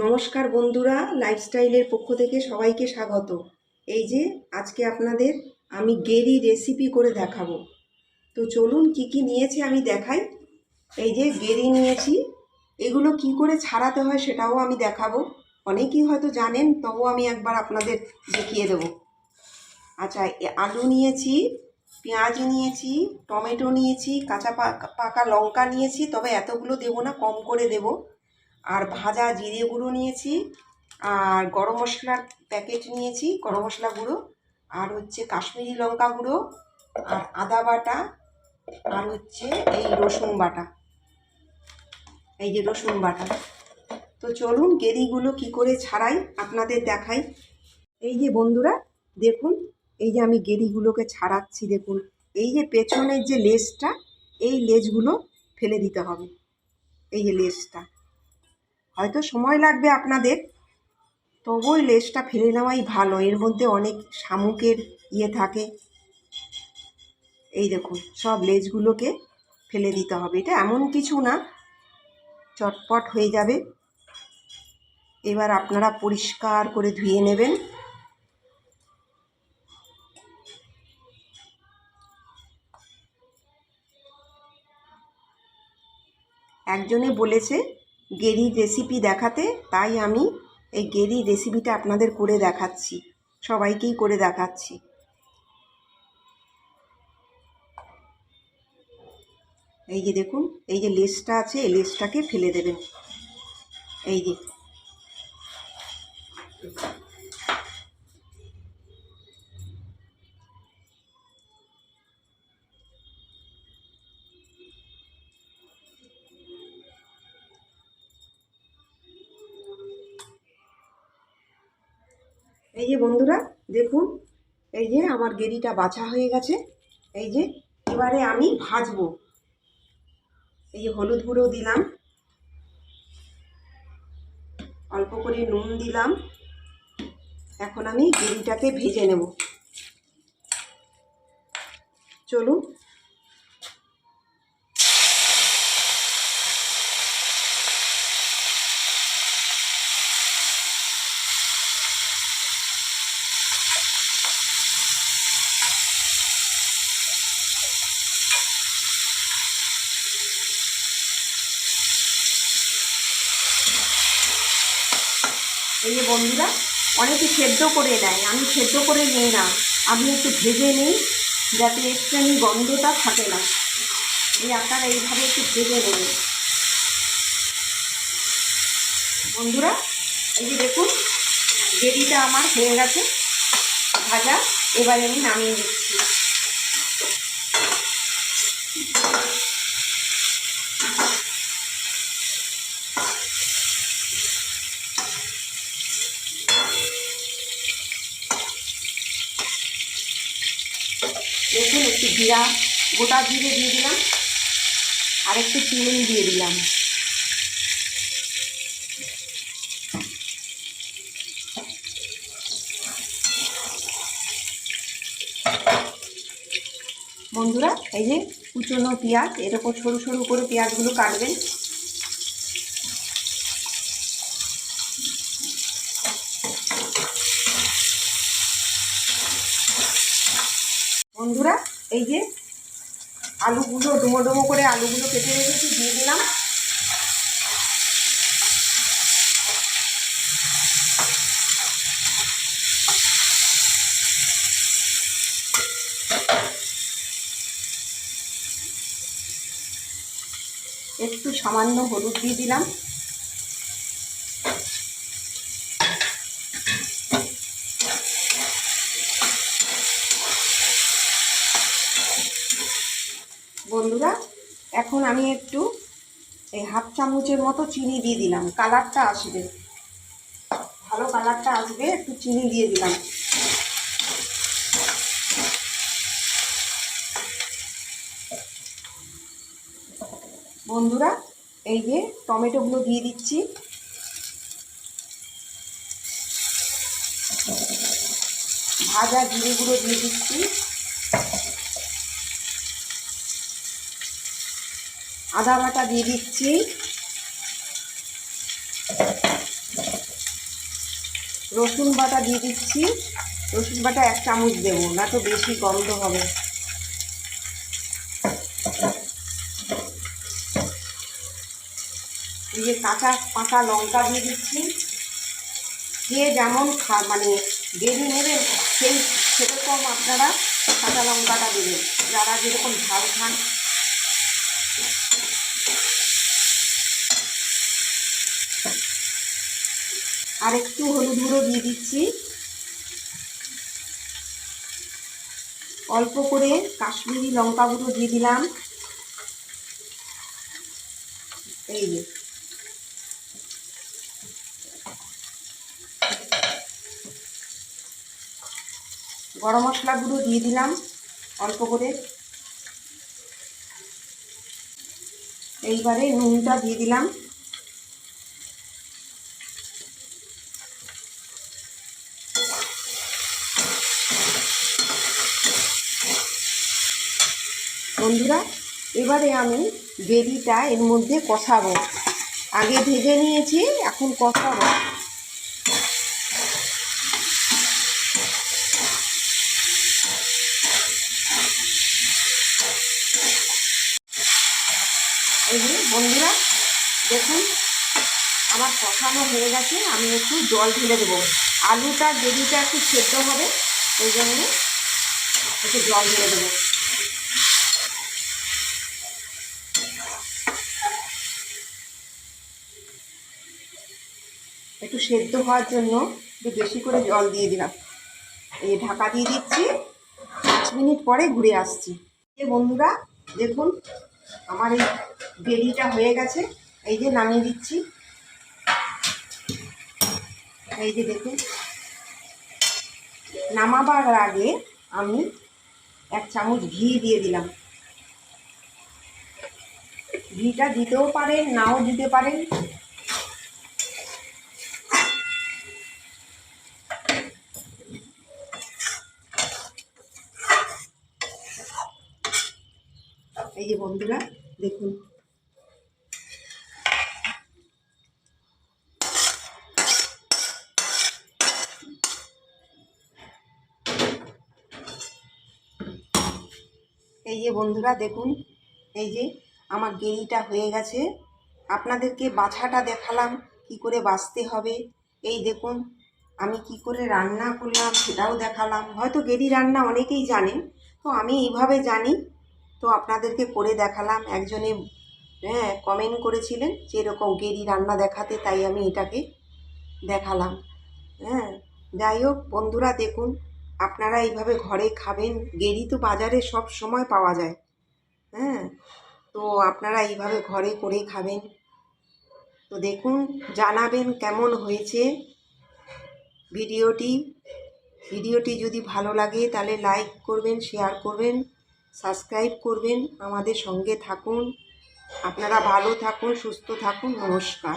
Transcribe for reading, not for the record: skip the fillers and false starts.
নমস্কার বন্ধুরা, লাইফস্টাইলের পক্ষ থেকে সবাইকে স্বাগত। এই যে আজকে আপনাদের আমি গেরি রেসিপি করে দেখাবো। তো চলুন কি কি নিয়েছি আমি দেখাই। এই যে গেরি নিয়েছি, এগুলো কি করে ছাড়াতে হয় সেটাও আমি দেখাবো। অনেকেই হয়তো জানেন, তবুও আমি একবার আপনাদের দেখিয়ে দেবো। আচ্ছা, আলু নিয়েছি, পেঁয়াজ নিয়েছি, টমেটো নিয়েছি, কাঁচা পাকা লঙ্কা নিয়েছি, তবে এতগুলো দেবো না, কম করে দেবো। আর ভাজা জিরে গুঁড়ো নিয়েছি, আর গরম মশলার প্যাকেট নিয়েছি, গরম মশলা গুঁড়ো, আর হচ্ছে কাশ্মীরি লঙ্কা গুঁড়ো, আর আদা বাটা, আর হচ্ছে এই রসুন বাটা, এই যে রসুন বাটা। তো চলুন গেরিগুলো কি করে ছাড়াই আপনাদের দেখাই। এই যে বন্ধুরা দেখুন, এই যে আমি গেরিগুলোকে ছাড়াচ্ছি। দেখুন, এই যে পেছনের যে লেজটা, এই লেজগুলো ফেলে দিতে হবে। এই যে লেজটা, হয়তো সময় লাগবে আপনাদের, তবু ওই লেজটা ফেলে নেওয়াই ভালো। এর মধ্যে অনেক শামুকের থাকে। এই দেখুন, সব লেজগুলোকে ফেলে দিতে হবে। এটা এমন কিছু না, চটপট হয়ে যাবে। এবার আপনারা পরিষ্কার করে ধুয়ে নেবেন। একজনে বলেছে গেরির রেসিপি দেখাতে, তাই আমি এই গেরির রেসিপিটা আপনাদের করে দেখাচ্ছি, সবাইকেই করে দেখাচ্ছি। এই যে দেখুন, এই যে লেজটা আছে, এই লেজটাকে ফেলে দেবেন। এই যে এই যে বন্ধুরা দেখুন, এই যে আমার গেরিটা বাছা হয়ে গেছে। এই যে এবারে আমি ভাজবো। এই যে হলুদ গুঁড়ো দিলাম, অল্প করে নুন দিলাম। এখন আমি গেরিটাকে ভেজে নেব। চলুন। এই যে বন্ধুরা, অনেকে সেদ্ধ করে নেয়, আমি সেদ্ধ করে নিই না, আমি একটু ভেজে নিই, যাতে একটুখানি গন্ধটা থাকে না। এই আপনারা এইভাবে একটু ভেজে নেবেন বন্ধুরা। এই যে দেখুন, গেরিটা আমার হয়ে গেছে ভাজা। এবারে আমি নামিয়ে দিচ্ছি। দেখুন, একটু জিরা, গোটা জিরে দিয়ে দিলাম, আর একটু চিনি দিয়ে দিলাম। বন্ধুরা, এই যে কুচনো পেঁয়াজ, এরকম সরু সরু করে পেঁয়াজগুলো কাটবেন। বন্ধুরা, এই যে আলুগুলো ডুমো ডুমো করে আলুগুলো কেটে রেখেছি, দিয়ে দিলাম। একটু সামান্য হলুদ দিয়ে দিলাম। বন্ধুরা, এখন আমি একটু এই হাফ চামচের মতো চিনি দিয়ে দিলাম, কালারটা আসবে, ভালো কালারটা আসবে, একটু চিনি দিয়ে দিলাম। বন্ধুরা, এই যে টমেটোগুলো দিয়ে দিচ্ছি, ভাজা জিরে গুঁড়ো দিয়ে দিচ্ছি, আদা বাটা দিয়ে দিচ্ছি, রসুন বাটা দিয়ে দিচ্ছি। রসুন বাটা 1 চামচ দেবো, না তো বেশি গন্ধ হবে। এই যে কাঁচা পাকা লঙ্কা দিয়ে দিচ্ছি। যে যেমন মানে গ্রেভি নেবেন সেরকম আপনারা কাঁচা লঙ্কাটা দেবেন, যারা যেরকম ঝাল খান। আর একটু হলুদ গুঁড়ো দিয়ে দিচ্ছি, অল্প করে কাশ্মীরি লঙ্কা গুঁড়ো দিয়ে দিলাম। এই যে গরম মশলা গুঁড়ো দিয়ে দিলাম অল্প করে। এইবারে নুনটা দিয়ে দিলাম। বন্ধুরা, এবারে আমি গ্রেভিটা এর মধ্যে কষাবো। আগে ভেজে নিয়েছি, এখন কষাবো। এই যে বন্ধুরা দেখুন, আমার কষানো হয়ে গেছে। আমি একটু জল ঢেলে দেবো। আলুটা গ্রেভিটা একটু সেদ্ধ হবে, ওই জন্য একটু জল ঢেলে দেবো। একটু সেদ্ধ হওয়ার জন্য একটু বেশি করে জল দিয়ে দিলাম। এই ঢাকা দিয়ে দিচ্ছি, 5 মিনিট পরে ঘুরে আসছি। এই বন্ধুরা দেখুন, আমার এই গ্রেভিটা হয়ে গেছে। এই যে নামিয়ে দিচ্ছি। এই যে দেখুন, নামাবার আগে আমি 1 চামচ ঘি দিয়ে দিলাম। ঘিটা দিতেও পারেন, নাও দিতে পারেন। এই যে বন্ধুরা দেখুন, এই যে বন্ধুরা দেখুন, এই যে আমার গ্রেভিটা হয়ে গেছে। আপনাদেরকে বাছাটা দেখালাম, কি করে বাছতে হবে। এই দেখুন আমি কি করে রান্না করলাম সেটাও দেখালাম। হয়তো গ্রেভি রান্না অনেকেই জানেন, তো আমি এইভাবে জানি, তো আপনাদেরকে করে দেখালাম। একজনে কমেন্ট করেছিলেন যে এরকম গ্রেভি রান্না দেখাতে, তাই আমি এটাকে দেখালাম। যাই হোক বন্ধুরা দেখুন, আপনারা এইভাবে ঘরে খাবেন। গ্রেভি তো বাজারে সব সময় পাওয়া যায়। তো আপনারা এইভাবে ঘরে করে খাবেন। তো দেখুন, জানাবেন কেমন হয়েছে ভিডিওটি যদি ভালো লাগে তাহলে লাইক করবেন, শেয়ার করবেন, সাবস্ক্রাইব করবেন। আমাদের সঙ্গে থাকুন। আপনারা ভালো থাকুন, সুস্থ থাকুন। নমস্কার।